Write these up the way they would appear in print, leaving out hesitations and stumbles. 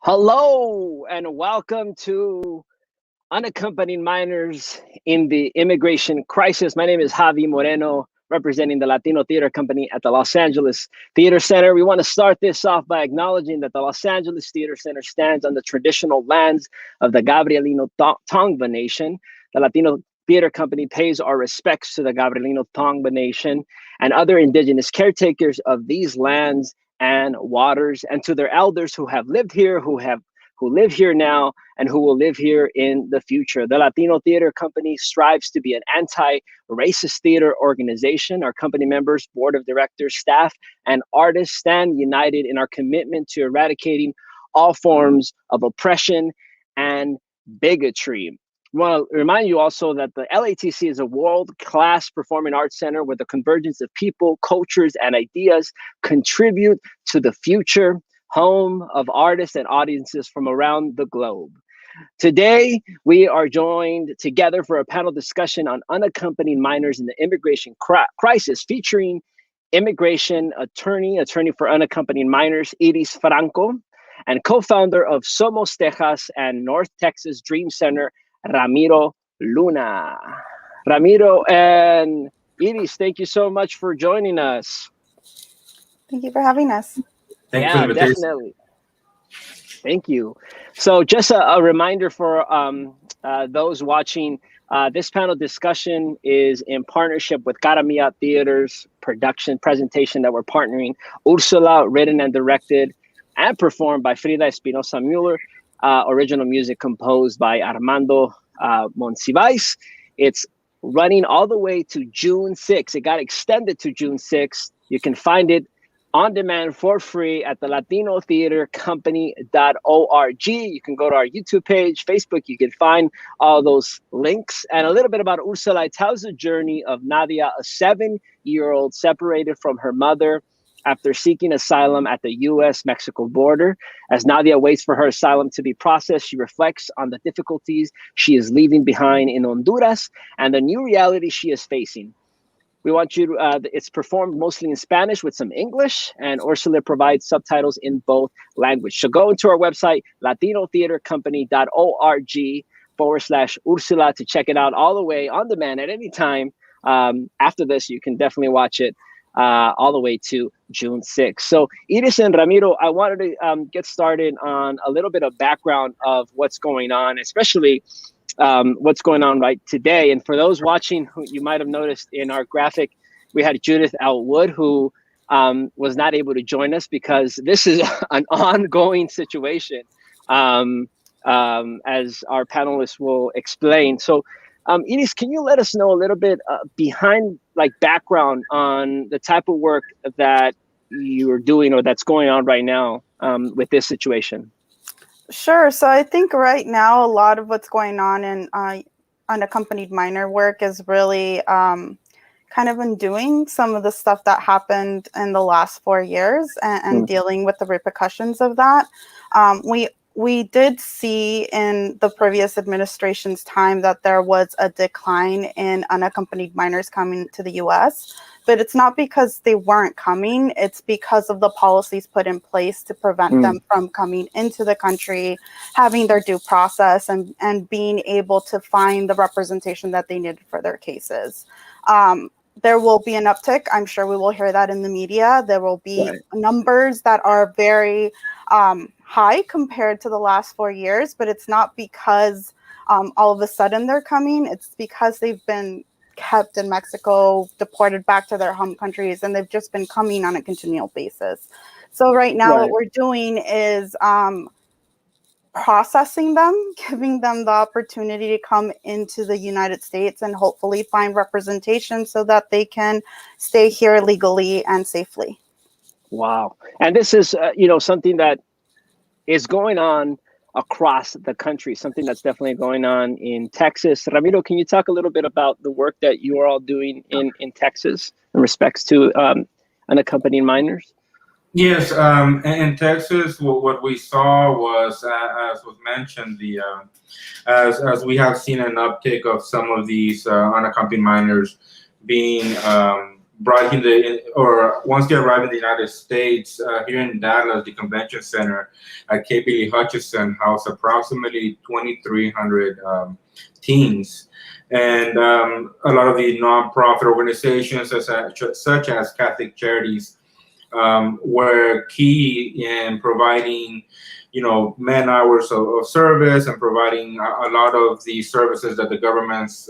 Hello and welcome to Unaccompanied Minors in the Immigration Crisis. My name is Javi Moreno, representing the Latino Theater Company at the Los Angeles Theater Center. We want to start this off by acknowledging that the Los Angeles Theater Center stands on the traditional lands of the Gabrielino Tongva Nation. The Latino Theater Company pays our respects to the Gabrielino Tongva Nation and other indigenous caretakers of these lands and waters, and to their elders who have lived here, who live here now, and who will live here in the future. The Latino Theater Company strives to be an anti-racist theater organization. Our company members, board of directors, staff, and artists stand united in our commitment to eradicating all forms of oppression and bigotry. I want to remind you also that the LATC is a world-class performing arts center where the convergence of people, cultures, and ideas contribute to the future home of artists and audiences from around the globe. Today, we are joined together for a panel discussion on unaccompanied minors in the immigration crisis, featuring immigration attorney for unaccompanied minors, Iris Franco, and co-founder of Somos, Tejas, and North Texas Dream Center, Ramiro Luna. Ramiro and Iris, thank you so much for joining us. Thank you for having us. Thank you, definitely. Thank you. So just a reminder for those watching, this panel discussion is in partnership with Cara Mía Theatre's production presentation that we're partnering. URSULA, written and directed and performed by Frida Espinosa Mueller. Original music composed by Armando Monsiváis. It's running all the way to June 6th. It got extended to June 6th. You can find it on demand for free at the latinotheatercompany.org. You can go to our YouTube page, Facebook. You can find all those links. And a little bit about URSULA. It tells the journey of Nadia, a 7-year-old separated from her mother after seeking asylum at the U.S.-Mexico border. As Nadia waits for her asylum to be processed, she reflects on the difficulties she is leaving behind in Honduras and the new reality she is facing. We want you to, it's performed mostly in Spanish with some English, and URSULA provides subtitles in both languages. So go into our website, latinotheatercompany.org/Ursula to check it out all the way on demand at any time. After this, you can definitely watch it all the way to June 6th. So Iris and Ramiro, I wanted to get started on a little bit of background of what's going on, especially what's going on right today. And for those watching, who you might have noticed in our graphic, we had Judith Outwood, who was not able to join us because this is an ongoing situation, as our panelists will explain. So Iris, can you let us know a little bit behind background on the type of work that you're doing or that's going on right now with this situation? Sure. So I think right now a lot of what's going on in unaccompanied minor work is really kind of undoing some of the stuff that happened in the last 4 years and dealing with the repercussions of that. We did see in the previous administration's time that there was a decline in unaccompanied minors coming to the U.S., but it's not because they weren't coming. It's because of the policies put in place to prevent them from coming into the country, having their due process, and being able to find the representation that they needed for their cases. There will be an uptick. I'm sure we will hear that in the media. There will be numbers that are very high compared to the last 4 years, but it's not because all of a sudden they're coming. It's because they've been kept in Mexico, deported back to their home countries, and they've just been coming on a continual basis. So right now what we're doing is processing them, giving them the opportunity to come into the United States and hopefully find representation so that they can stay here legally and safely. Wow. And this is, something that is going on across the country, something that's definitely going on in Texas. Ramiro, can you talk a little bit about the work that you are all doing in Texas in respects to unaccompanied minors? Yes, in Texas, what we saw was, as was mentioned, as we have seen an uptick of some of these unaccompanied minors being once they arrive in the United States, here in Dallas, the convention center at K. Billy Hutchison housed approximately 2,300 teens. And a lot of the nonprofit organizations, such as Catholic Charities, were key in providing, man hours of service and providing a lot of the services that the governments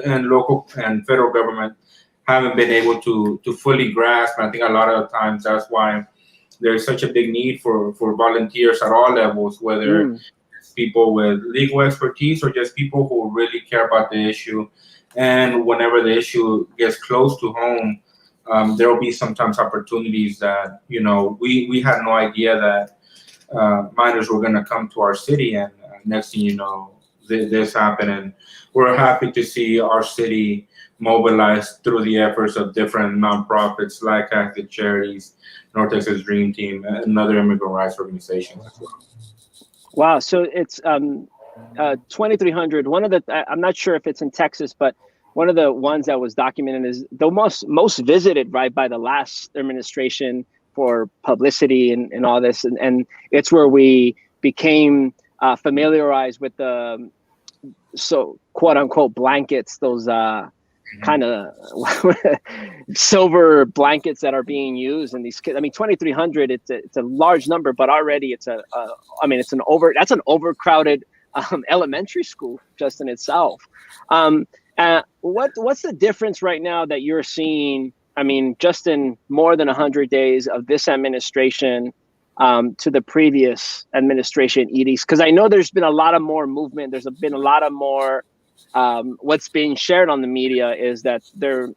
and local and federal government haven't been able to fully grasp. And I think a lot of times that's why there's such a big need for volunteers at all levels, whether it's people with legal expertise or just people who really care about the issue. And whenever the issue gets close to home, there will be sometimes opportunities that, we had no idea that minors were going to come to our city. And next thing you know, this happened. And we're happy to see our city mobilized through the efforts of different nonprofits like Catholic Charities, North Texas Dream Team, and other immigrant rights organizations as well. Wow. So it's 2,300. One of the, I'm not sure if it's in Texas, but one of the ones that was documented is the most visited, right, by the last administration for publicity and all this. And it's where we became familiarized with the, so quote unquote, blankets, those kind of silver blankets that are being used. And these kids, I mean, 2,300, it's a large number, but already it's that's an overcrowded elementary school just in itself. What's the difference right now that you're seeing? I mean, just in more than 100 days of this administration to the previous administration edicts, because I know there's been a lot of more movement. There's been a lot of more. What's being shared on the media is that the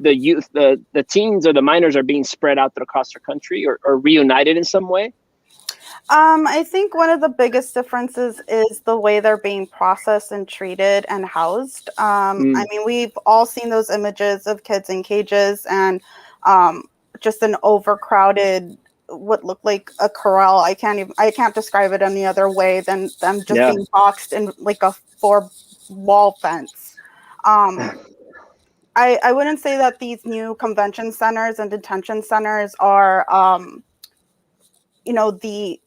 youth, the teens or the minors are being spread out across the country or reunited in some way. I think one of the biggest differences is the way they're being processed and treated and housed. I mean, we've all seen those images of kids in cages and just an overcrowded, what looked like a corral. I can't describe it any other way than them just being boxed in like a 4-wall fence. I wouldn't say that these new convention centers and detention centers are, the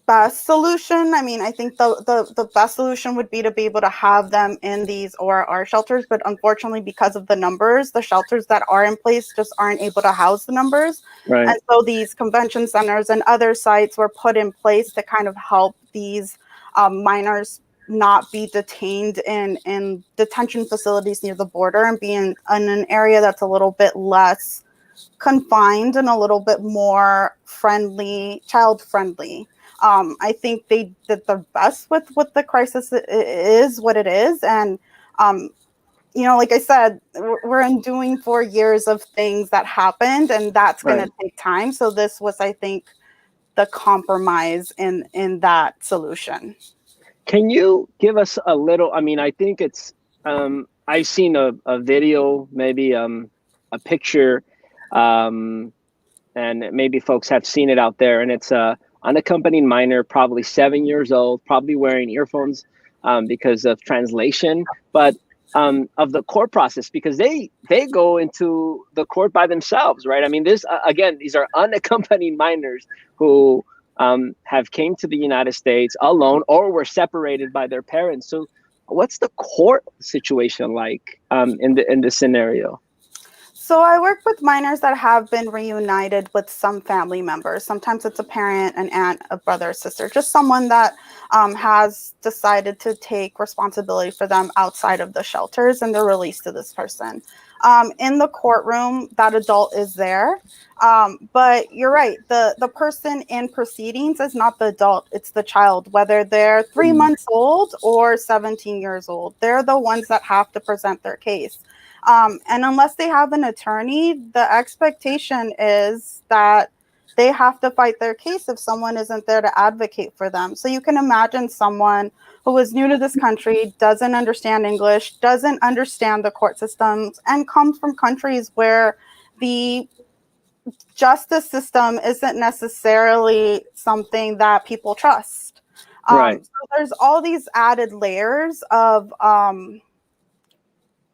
best solution. I mean, I think the best solution would be to be able to have them in these ORR shelters, but unfortunately, because of the numbers, the shelters that are in place just aren't able to house the numbers. Right. And so these convention centers and other sites were put in place to kind of help these minors not be detained in detention facilities near the border and be in an area that's a little bit less confined and a little bit more friendly, child friendly. I think they did their best with what the crisis is, what it is. And, like I said, we're undoing 4 years of things that happened, and that's going to take time. So this was, I think, the compromise in that solution. Can you give us a little, I mean, I think it's, I've seen a video, maybe a picture, and maybe folks have seen it out there, and it's a unaccompanied minor, probably 7 years old, probably wearing earphones because of translation, but of the court process, because they go into the court by themselves, right? I mean, this again, these are unaccompanied minors who have came to the United States alone or were separated by their parents. So what's the court situation like in this scenario? So I work with minors that have been reunited with some family members. Sometimes it's a parent, an aunt, a brother, a sister, just someone that has decided to take responsibility for them outside of the shelters, and they're released to this person. In the courtroom, that adult is there. But you're right, the person in proceedings is not the adult, it's the child, whether they're 3 months old or 17 years old. They're the ones that have to present their case. And unless they have an attorney, the expectation is that they have to fight their case if someone isn't there to advocate for them. So you can imagine someone who is new to this country, doesn't understand English, doesn't understand the court systems, and comes from countries where the justice system isn't necessarily something that people trust. So there's all these added layers of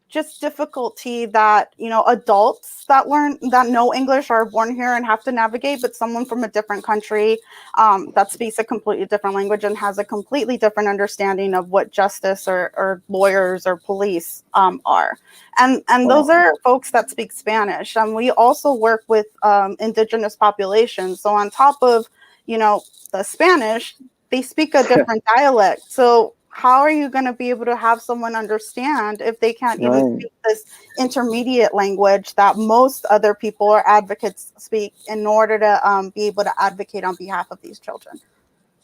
just difficulty that, you know, adults that know English are born here and have to navigate, but someone from a different country that speaks a completely different language and has a completely different understanding of what justice or lawyers or police are. And those are folks that speak Spanish. And we also work with indigenous populations. So on top of, you know, the Spanish, they speak a different dialect. So how are you going to be able to have someone understand if they can't even speak this intermediate language that most other people or advocates speak in order to be able to advocate on behalf of these children?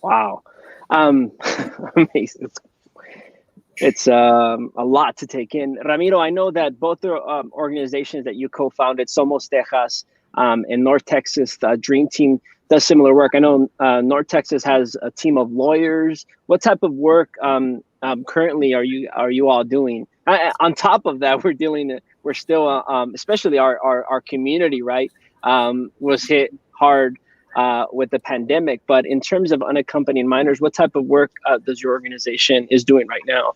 Wow. Amazing. It's a lot to take in. Ramiro, I know that both the organizations that you co-founded, Somos, Tejas, and North Texas Dream Team, does similar work. I know North Texas has a team of lawyers. What type of work currently are you all doing? On top of that, we're still, especially our community, right, was hit hard with the pandemic. But in terms of unaccompanied minors, what type of work does your organization is doing right now?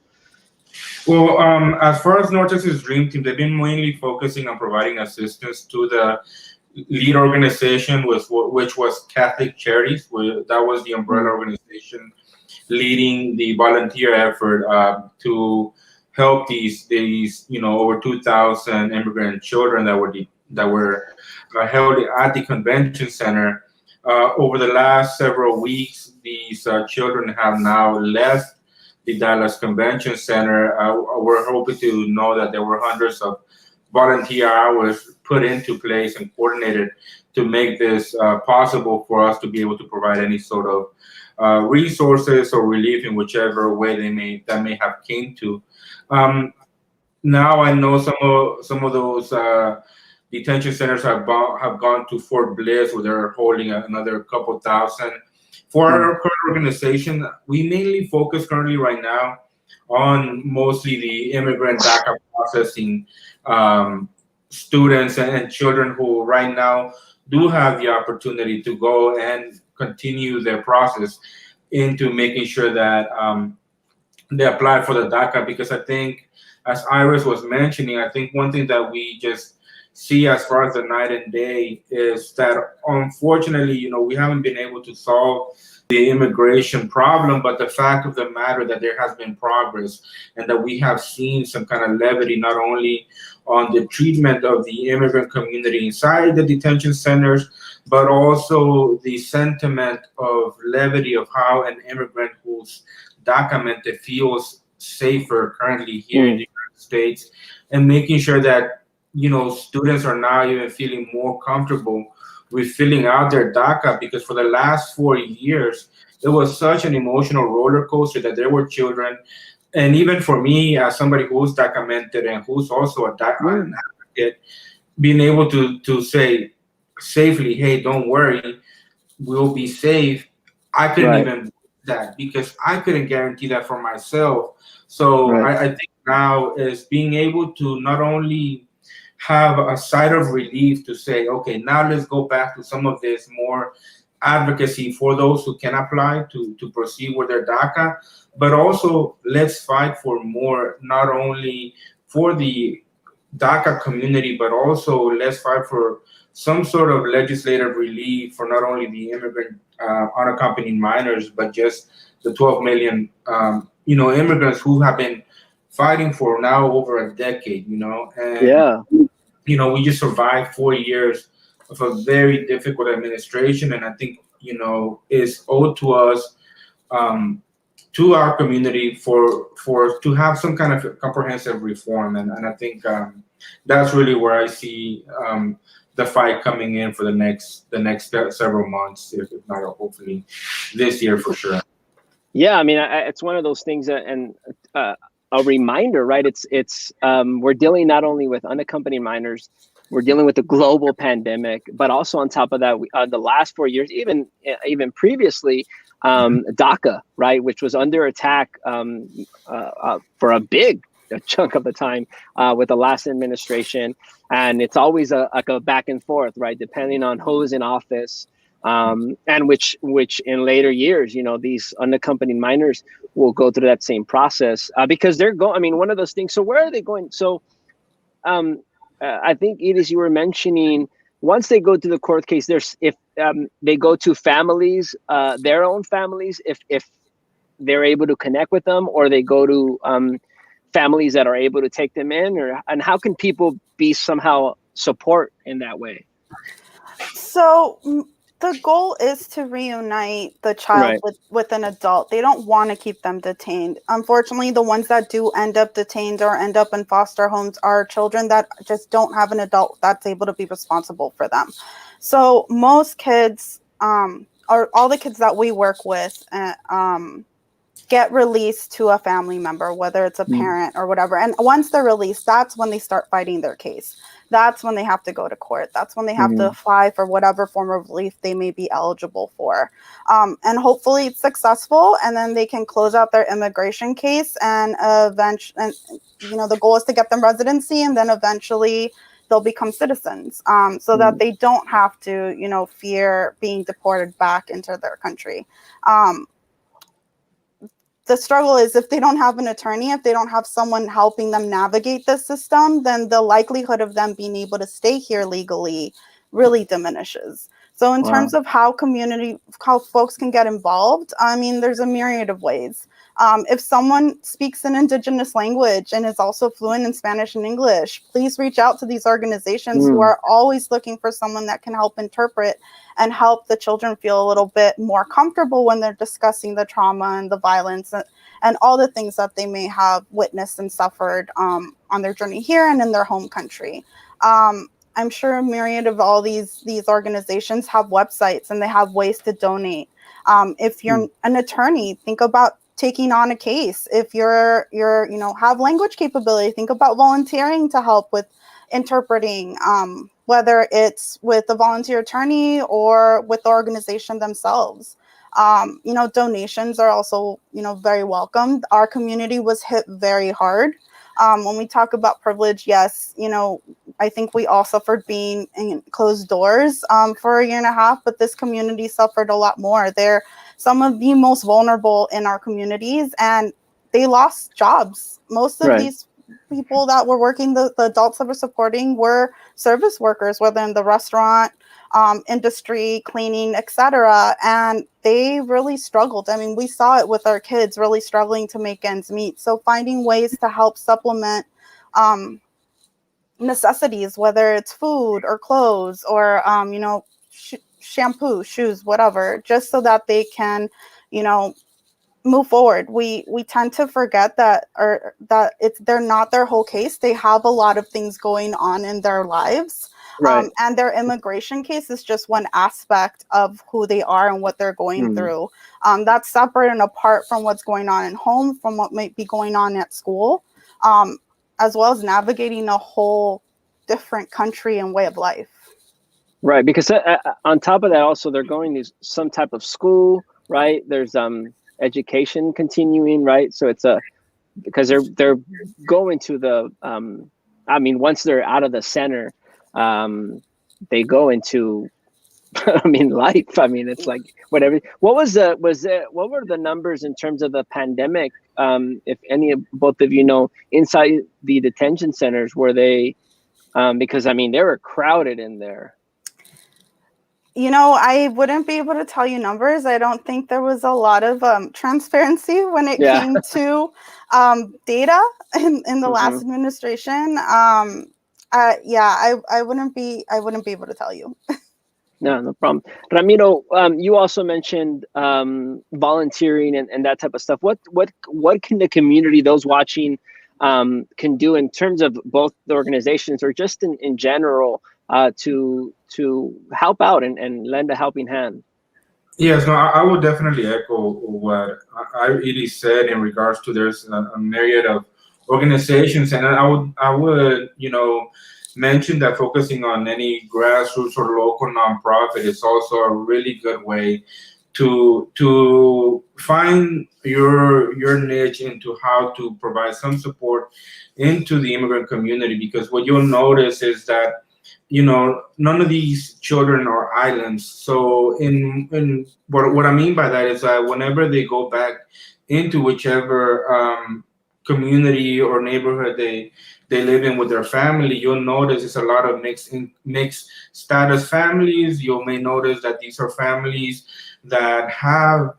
Well, as far as North Texas Dream Team, they've been mainly focusing on providing assistance to the lead organization, which was Catholic Charities. That was the umbrella organization leading the volunteer effort to help these you know, over 2,000 immigrant children that were held at the convention center. Over the last several weeks, these children have now left the Dallas Convention Center. We're hoping to know that there were hundreds of volunteer hours put into place and coordinated to make this possible for us to be able to provide any sort of resources or relief in whichever way that may have came to. Now I know some of those detention centers have gone to Fort Bliss, where they're holding another couple thousand. For our current organization, we mainly focus currently right now on mostly the immigrant DACA processing students and children who right now do have the opportunity to go and continue their process into making sure that they apply for the DACA. Because I think, as Iris was mentioning, I think one thing that we just see as far as the night and day is that, unfortunately, you know, we haven't been able to solve the immigration problem, but the fact of the matter that there has been progress and that we have seen some kind of levity, not only on the treatment of the immigrant community inside the detention centers, but also the sentiment of levity of how an immigrant who's documented feels safer currently here in the United States, and making sure that, you know, students are now even feeling more comfortable with filling out their DACA, because for the last 4 years, it was such an emotional roller coaster that there were children, and even for me, as somebody who's documented and who's also an advocate, being able to say safely, hey, don't worry, we'll be safe. I couldn't even do that, because I couldn't guarantee that for myself. So I think now is being able to not only have a side of relief to say, okay, now let's go back to some of this more advocacy for those who can apply to proceed with their DACA, but also let's fight for more, not only for the DACA community, but also let's fight for some sort of legislative relief for not only the immigrant unaccompanied minors, but just the 12 million you know, immigrants who have been fighting for now over a decade, you know. And you know, we just survived 4 years of a very difficult administration, and I think, you know, it's owed to us, to our community, for to have some kind of comprehensive reform, and I think that's really where I see the fight coming in for the next several months, if not hopefully this year for sure. Yeah, I mean, it's one of those things, and a reminder, right? It's we're dealing not only with unaccompanied minors, we're dealing with the global pandemic, but also on top of that, the last 4 years, even previously, DACA, right, which was under attack for a big chunk of the time with the last administration, and it's always a back and forth, right, depending on who's in office. And which in later years, you know, these unaccompanied minors will go through that same process because they're going. I mean, one of those things. So where are they going? So I think, Edith, you were mentioning once they go to the court case, if they go to families, their own families, if they're able to connect with them, or they go to families that are able to take them in, and how can people be somehow support in that way? So the goal is to reunite the child with an adult. They don't want to keep them detained. Unfortunately, the ones that do end up detained or end up in foster homes are children that just don't have an adult that's able to be responsible for them. So most kids, or all the kids that we work with, get released to a family member, whether it's a parent or whatever. And once they're released, that's when they start fighting their case. That's when they have to go to court. That's when they have to apply for whatever form of relief they may be eligible for. And hopefully it's successful, and then they can close out their immigration case, and eventually, the goal is to get them residency, and then eventually they'll become citizens, so that they don't have to, fear being deported back into their country. The struggle is, if they don't have an attorney, if they don't have someone helping them navigate the system, then the likelihood of them being able to stay here legally really diminishes. So in terms of how folks can get involved, I mean, there's a myriad of ways. If someone speaks an indigenous language and is also fluent in Spanish and English, please reach out to these organizations who are always looking for someone that can help interpret and help the children feel a little bit more comfortable when they're discussing the trauma and the violence and all the things that they may have witnessed and suffered on their journey here and in their home country. I'm sure a myriad of all these organizations have websites, and they have ways to donate. If you're an attorney, think about taking on a case. If you're have language capability, think about volunteering to help with interpreting, whether it's with a volunteer attorney or with the organization themselves. Donations are also, very welcomed. Our community was hit very hard. When we talk about privilege, yes, I think we all suffered being in closed doors for a year and a half, but this community suffered a lot more. They're some of the most vulnerable in our communities, and they lost jobs. Most of these people that were working, the adults that were supporting, were service workers, whether in the restaurant industry, cleaning, etc. And they really struggled. I mean, we saw it with our kids really struggling to make ends meet. So finding ways to help supplement necessities, whether it's food or clothes or, shampoo, shoes, whatever, just so that they can, move forward. We tend to forget that they're not their whole case. They have a lot of things going on in their lives. And their immigration case is just one aspect of who they are and what they're going through. That's separate and apart from what's going on at home, from what might be going on at school, as well as navigating a whole different country and way of life. Right, because on top of that, also they're going to some type of school, right? There's education continuing, right? So it's because they're going to the once they're out of the center, they go into life. I mean, it's like whatever. What were the numbers in terms of the pandemic? If any of both of you know, inside the detention centers, were they because they were crowded in there. I wouldn't be able to tell you numbers. I don't think there was a lot of transparency when it came to data in the last administration. I wouldn't be able to tell you. No problem. Ramiro, you also mentioned volunteering and that type of stuff. What can the community, those watching, can do in terms of both the organizations or just in general to help out and lend a helping hand? Yes, no, I would definitely echo what Edie said in regards to there's a myriad of organizations, and I would mention that focusing on any grassroots or local nonprofit is also a really good way to find your niche into how to provide some support into the immigrant community, because what you'll notice is that none of these children are islands. So in what I mean by that is that whenever they go back into whichever community or neighborhood they live in with their family, you'll notice it's a lot of mixed status families. You may notice that these are families that have,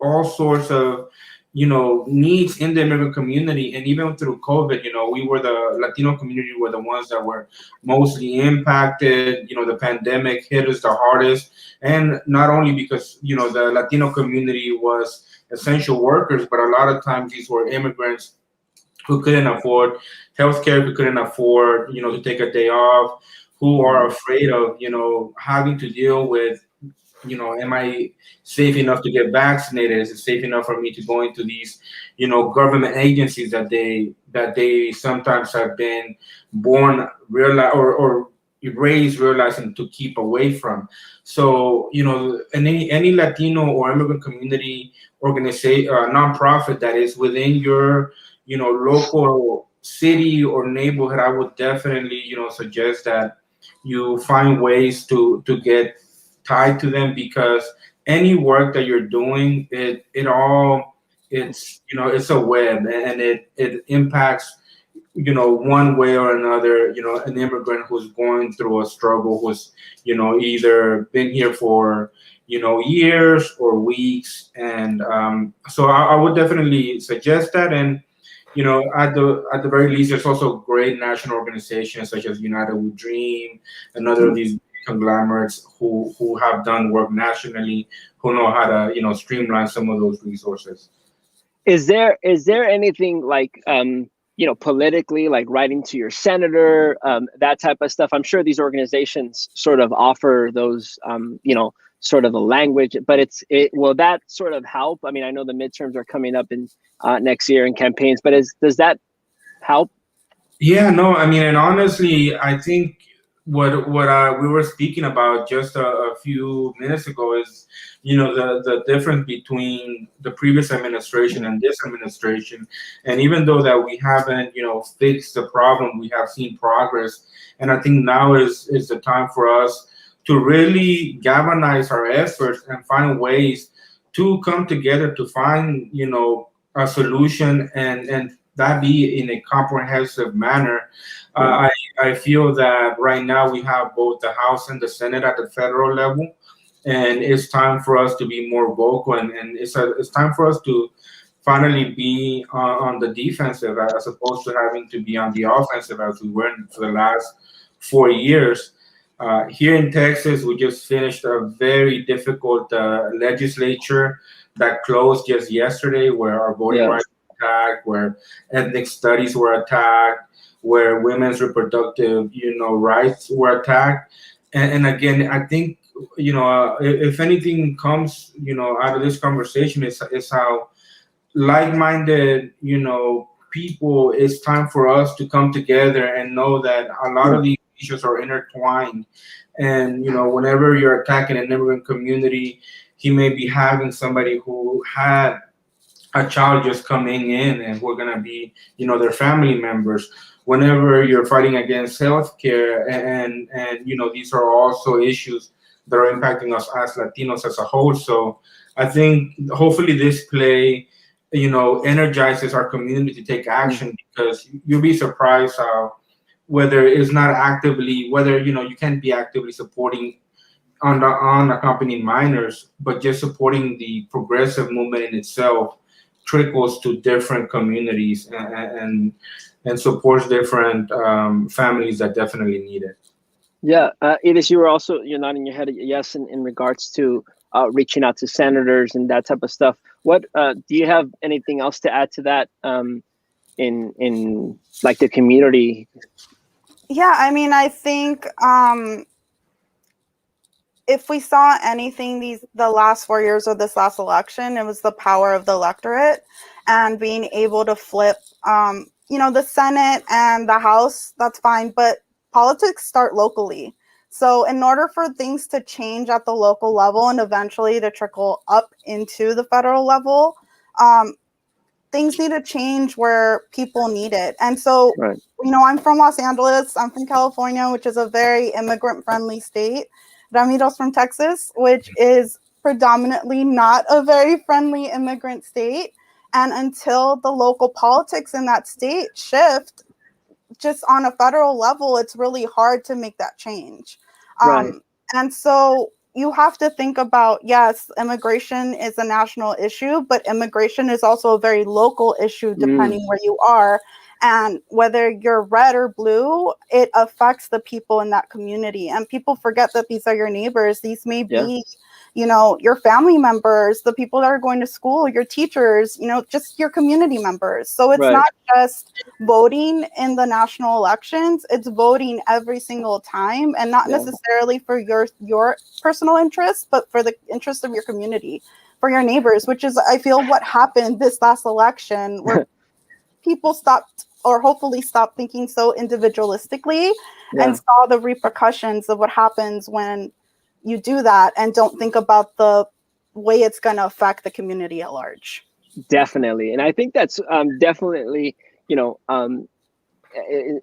all sorts of, needs in the immigrant community. And even through COVID, we were the Latino community were the ones that were mostly impacted. The pandemic hit us the hardest. And not only because, the Latino community was essential workers, but a lot of times these were immigrants who couldn't afford healthcare, who couldn't afford, to take a day off, who are afraid of, having to deal with, am I safe enough to get vaccinated? Is it safe enough for me to go into these, government agencies that they sometimes have been born or raised realizing to keep away from? So, any Latino or immigrant community organization, nonprofit that is within your, local city or neighborhood, I would definitely, suggest that you find ways to get tied to them, because any work that you're doing, it's it's a web, and it impacts, one way or another, an immigrant who's going through a struggle, who's, either been here for, years or weeks. And so I would definitely suggest that. And at the very least, there's also great national organizations such as United We Dream and other of these conglomerates who have done work nationally, who know how to streamline some of those resources. Is there anything like politically, like writing to your senator, that type of stuff? I'm sure these organizations sort of offer those sort of a language, but will that sort of help? I mean, I know the midterms are coming up in next year in campaigns, but does that help? Yeah, no, I mean, and honestly, I think what we were speaking about just a few minutes ago is, the difference between the previous administration and this administration. And even though that we haven't, fixed the problem, we have seen progress. And I think now is the time for us to really galvanize our efforts and find ways to come together to find, a solution, and that be in a comprehensive manner. I feel that right now we have both the House and the Senate at the federal level, and it's time for us to be more vocal, and it's time for us to finally be on the defensive, as opposed to having to be on the offensive as we were for the last 4 years. Here in Texas, we just finished a very difficult legislature that closed just yesterday, where our voting rights were attacked, where ethnic studies were attacked, where women's reproductive, rights were attacked. And again, I think, if anything comes, out of this conversation, is how like-minded, people, it's time for us to come together and know that a lot of these issues are intertwined. And, whenever you're attacking an immigrant community, he may be having somebody who had a child just coming in, and we're going to be, their family members. Whenever you're fighting against healthcare, and these are also issues that are impacting us as Latinos as a whole. So I think hopefully this play, energizes our community to take action, because you'll be surprised how, whether it's not actively, you can't be actively supporting unaccompanied minors, but just supporting the progressive movement in itself trickles to different communities, and supports different families that definitely need it. Yeah, Edith, you're nodding your head yes in regards to reaching out to senators and that type of stuff. What do you have anything else to add to that in like the community? Yeah, I mean, I think if we saw anything the last 4 years of this last election, it was the power of the electorate and being able to flip, the Senate and the House. That's fine, but politics start locally. So in order for things to change at the local level and eventually to trickle up into the federal level, things need to change where people need it. And so, I'm from Los Angeles. I'm from California, which is a very immigrant-friendly state. Ramiro's from Texas, which is predominantly not a very friendly immigrant state. And until the local politics in that state shift, just on a federal level, it's really hard to make that change. Right. And so you have to think about, yes, immigration is a national issue, but immigration is also a very local issue depending where you are. And whether you're red or blue, it affects the people in that community. And people forget that these are your neighbors. These may be, you know, your family members, the people that are going to school, your teachers, you know, just your community members. So it's not just voting in the national elections, it's voting every single time, and not necessarily for your personal interests, but for the interest of your community, for your neighbors, which is, I feel, what happened this last election, where people stopped, or hopefully stopped, thinking so individualistically and saw the repercussions of what happens when you do that and don't think about the way it's going to affect the community at large. Definitely. And I think that's definitely, you know,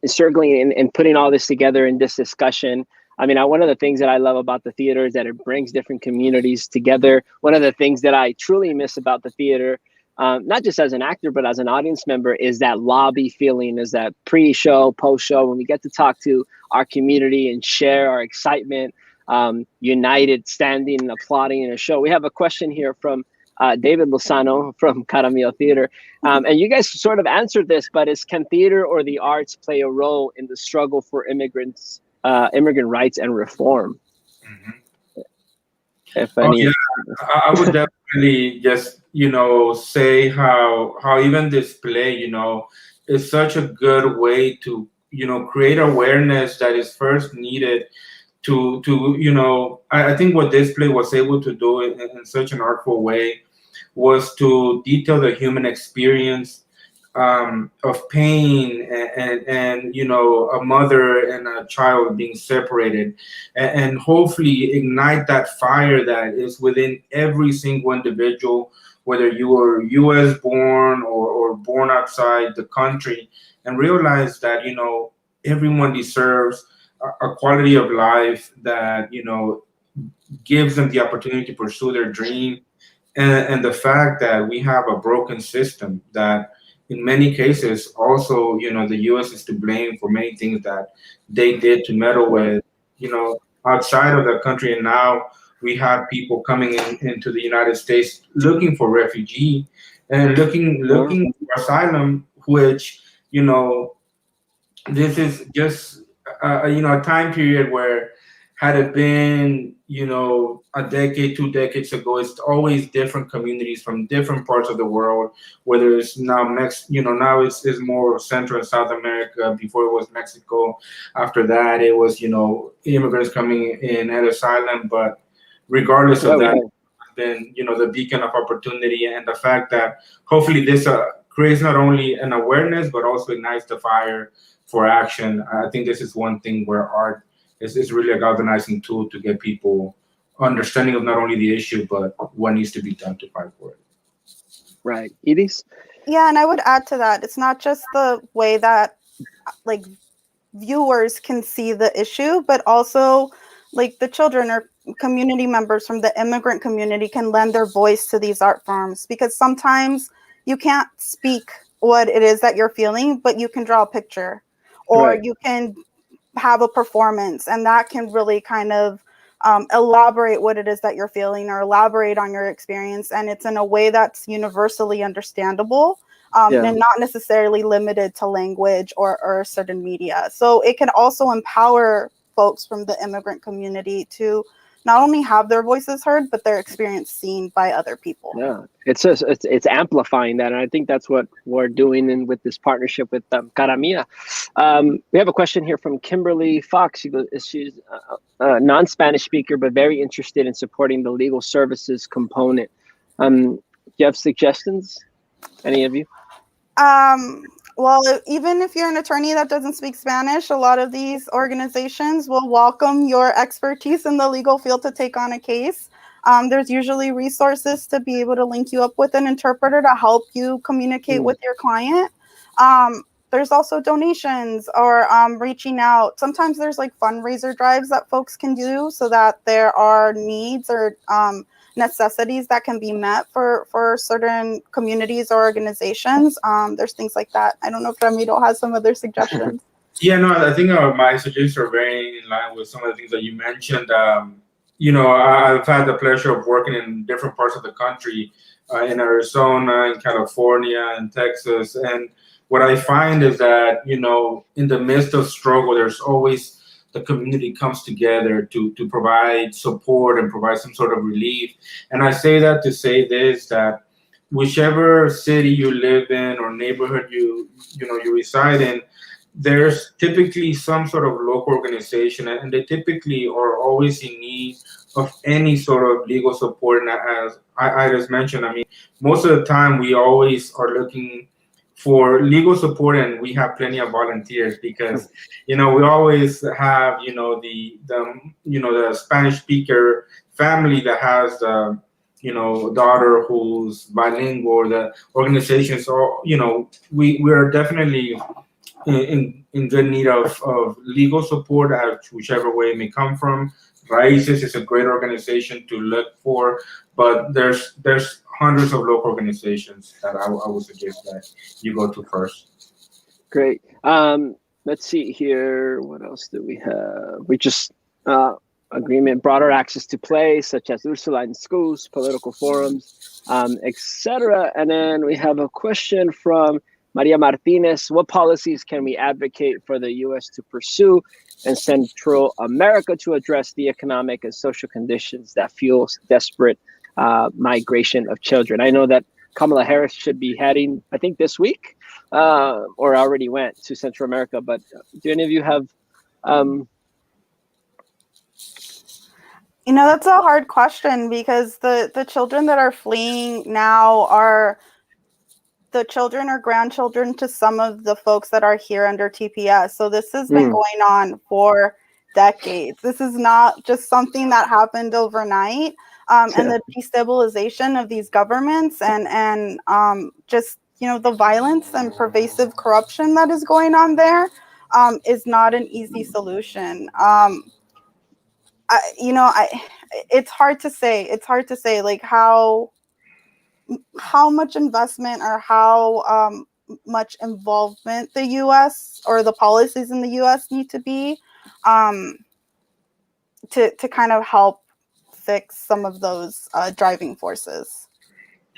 circling and putting all this together in this discussion. I mean, one of the things that I love about the theater is that it brings different communities together. One of the things that I truly miss about the theater, not just as an actor, but as an audience member, is that lobby feeling, is that pre-show, post-show, when we get to talk to our community and share our excitement, united, standing and applauding in a show. We have a question here from David Lozano from Cara Mía Theatre. And you guys sort of answered this, but can theater or the arts play a role in the struggle for immigrant rights and reform? If any. I would definitely just, you know, say how even this play, you know, is such a good way to, you know, create awareness that is first needed to you know, I think what this play was able to do in such an artful way was to detail the human experience of pain and you know, a mother and a child being separated, and hopefully ignite that fire that is within every single individual, whether you are U.S. born or born outside the country, and realize that, you know, everyone deserves a quality of life that, you know, gives them the opportunity to pursue their dream, and the fact that we have a broken system that in many cases also, you know, the U.S. is to blame for many things that they did to meddle with, you know, outside of the country. And now we have people coming into the United States looking for refugee and looking for asylum, which, you know, this is just you know, a time period where, had it been, you know, a decade, 2 decades ago, it's always different communities from different parts of the world, whether it's now you know, now it's more Central and South America. Before it was Mexico. After that, it was, you know, immigrants coming in at asylum. But regardless of that, it's been, you know, the beacon of opportunity, and the fact that hopefully this creates not only an awareness, but also ignites the fire for action. I think this is one thing where art is really a galvanizing tool to get people understanding of not only the issue, but what needs to be done to fight for it. Right. Edith? Yeah, and I would add to that, it's not just the way that like viewers can see the issue, but also like the children or community members from the immigrant community can lend their voice to these art forms, because sometimes you can't speak what it is that you're feeling, but you can draw a picture, or you can have a performance, and that can really kind of elaborate what it is that you're feeling, or elaborate on your experience, and it's in a way that's universally understandable, and not necessarily limited to language or certain media. So it can also empower folks from the immigrant community to not only have their voices heard, but their experience seen by other people. Yeah, it's amplifying that, and I think that's what we're doing with this partnership with Cara Mía. We have a question here from Kimberly Fox. She's a non-Spanish speaker, but very interested in supporting the legal services component. Do you have suggestions? Any of you? Well, even if you're an attorney that doesn't speak Spanish, a lot of these organizations will welcome your expertise in the legal field to take on a case. There's usually resources to be able to link you up with an interpreter to help you communicate with your client. There's also donations or reaching out. Sometimes there's like fundraiser drives that folks can do so that there are needs or necessities that can be met for certain communities or organizations. There's things like that. I don't know if Ramiro has some other suggestions. Yeah, no, I think my suggestions are very in line with some of the things that you mentioned. I've had the pleasure of working in different parts of the country, in Arizona, in California, in Texas, and what I find is that in the midst of struggle, there's always the community comes together to provide support and provide some sort of relief. And I say that to say this, that whichever city you live in or neighborhood you reside in, there's typically some sort of local organization, and they typically are always in need of any sort of legal support. And as I just mentioned, I mean, most of the time we always are looking for legal support, and we have plenty of volunteers because we always have the Spanish speaker family that has the daughter who's bilingual, or the organizations. So we're definitely in good need of legal support, whichever way it may come from. Raices is a great organization to look for, but there's hundreds of local organizations that I would suggest that you go to first. Great. Let's see here. What else do we have? We just agreement, broader access to play, such as URSULA in schools, political forums, etc. And then we have a question from Maria Martinez. What policies can we advocate for the U.S. to pursue in Central America to address the economic and social conditions that fuel desperate migration of children? I know that Kamala Harris should be heading, I think, this week, or already went to Central America. But do any of you have? That's a hard question, because the children that are fleeing now are the children or grandchildren to some of the folks that are here under TPS. So this has been going on for decades. This is not just something that happened overnight. And the destabilization of these governments and just, the violence and pervasive corruption that is going on there is not an easy solution. It's hard to say. It's hard to say, like, how much investment or how much involvement the U.S. or the policies in the U.S. need to be to kind of help fix some of those driving forces.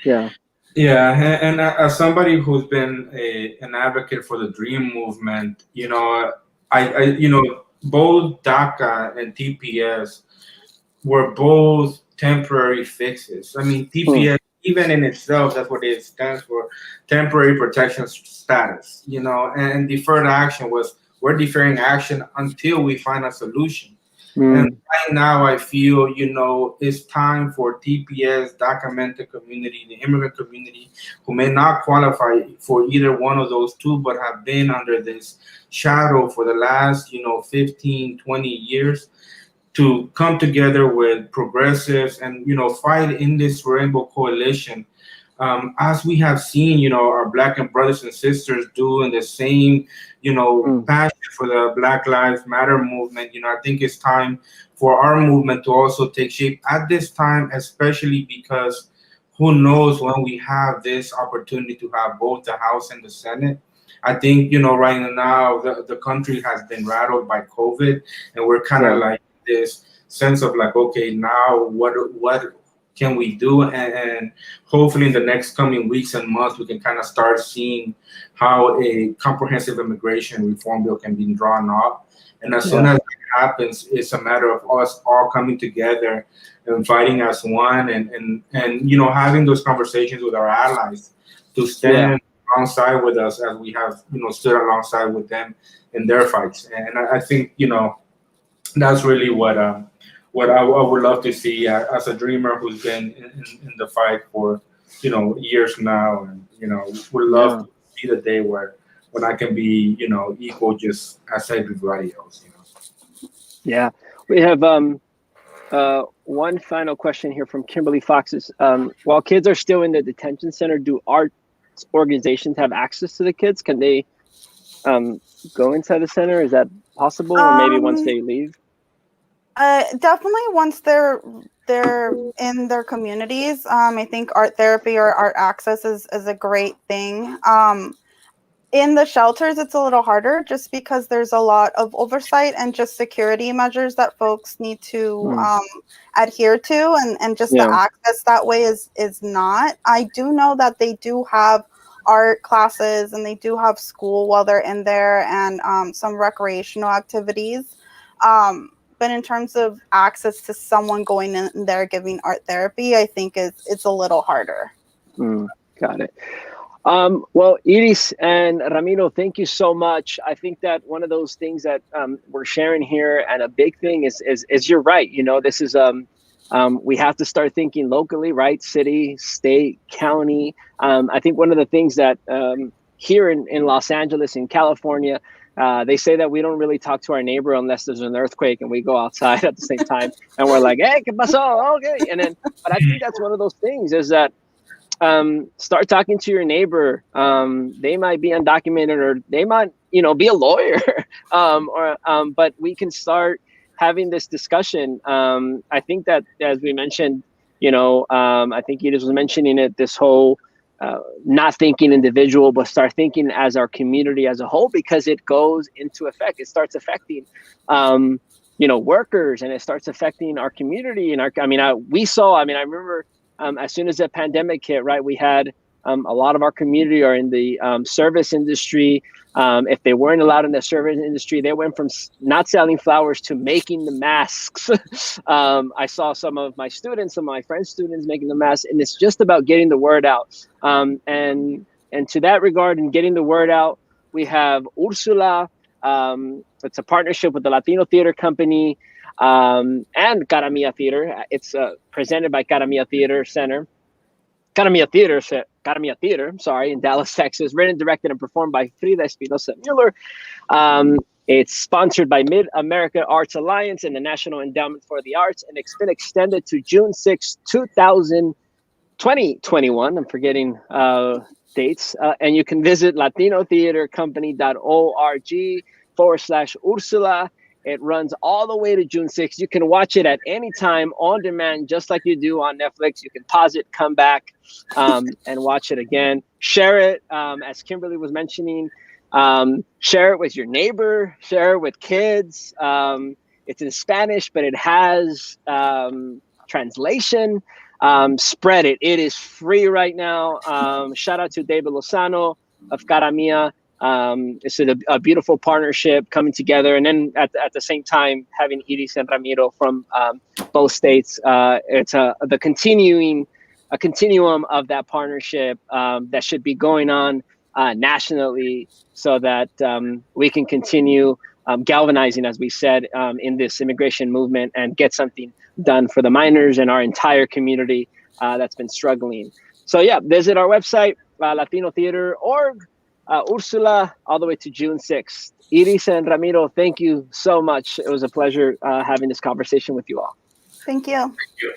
Yeah, and as somebody who's been an advocate for the Dream movement, I both DACA and TPS were both temporary fixes. I mean, TPS, even in itself, that's what it stands for, temporary protection status, and deferred action was, we're deferring action until we find a solution. And right now I feel, it's time for TPS, documented community, the immigrant community, who may not qualify for either one of those two, but have been under this shadow for the last, 15, 20 years, to come together with progressives and fight in this rainbow coalition, as we have seen our Black and brothers and sisters do in the same passion for the Black Lives Matter movement. I think it's time for our movement to also take shape at this time, especially because who knows when we have this opportunity to have both the House and the Senate. I think right now the country has been rattled by COVID, and we're kind of like this sense of like, okay, now what can we do? And hopefully in the next coming weeks and months, we can kind of start seeing how a comprehensive immigration reform bill can be drawn up. And as soon as it happens, it's a matter of us all coming together and fighting as one, and having those conversations with our allies to stand alongside with us as we have stood alongside with them in their fights. And I think that's really what I would love to see as a dreamer who's been in the fight for years now, and would love to see the day when I can be equal just as everybody else. Yeah, we have one final question here from Kimberly Foxes. While kids are still in the detention center, do arts organizations have access to the kids? Can they go inside the center? Is that possible, or maybe once they leave? Definitely once they're in their communities. I think art therapy or art access is a great thing. In the shelters, it's a little harder just because there's a lot of oversight and just security measures that folks need to adhere to, and just the access that way is not. I do know that they do have art classes and they do have school while they're in there, and some recreational activities. But in terms of access to someone going in there giving art therapy, I think it's a little harder. Got it. Well, Iris and Ramiro, thank you so much. I think that one of those things that we're sharing here, and a big thing is you're right. You know, this is we have to start thinking locally, right? City, state, county. I think one of the things that here in Los Angeles, in California, they say that we don't really talk to our neighbor unless there's an earthquake and we go outside at the same time and we're like, hey, ¿qué pasó? Okay. And then, but I think that's one of those things is that start talking to your neighbor. They might be undocumented, or they might, you know, be a lawyer, but we can start having this discussion. I think that, as we mentioned, you know, I think Judith was mentioning it, this whole not thinking individual, but start thinking as our community as a whole, because it goes into effect. It starts affecting, you know, workers, and it starts affecting our community. And I remember as soon as the pandemic hit, right, we had a lot of our community are in the service industry. If they weren't allowed in the service industry, they went from not selling flowers to making the masks. I saw some of my students, some of my friends' students making the masks, and it's just about getting the word out. And to that regard, in getting the word out, we have URSULA. It's a partnership with the Latino Theater Company and Cara Mía Theater. It's presented by Cara Mía Theater Center. Cara Mía Theater, sorry, in Dallas, Texas. Written, directed, and performed by Frida Espinosa Mueller. It's sponsored by Mid-America Arts Alliance and the National Endowment for the Arts, and it's been extended to June 6, 2021. I'm forgetting dates. And you can visit latinotheatercompany.org/Ursula. It runs all the way to June 6th. You can watch it at any time on demand, just like you do on Netflix. You can pause it, come back, and watch it again. Share it, as Kimberly was mentioning. Share it with your neighbor. Share it with kids. It's in Spanish, but it has translation. Spread it. It is free right now. Shout out to David Lozano of Cara Mía. It's a beautiful partnership coming together, and then at the same time having Iris and Ramiro from both states. It's a continuum of that partnership that should be going on nationally, so that we can continue galvanizing, as we said, in this immigration movement, and get something done for the minors and our entire community that's been struggling. So yeah, visit our website, latinotheater.org. Ursula, all the way to June 6th. Iris and Ramiro, thank you so much. It was a pleasure having this conversation with you all. Thank you. Thank you.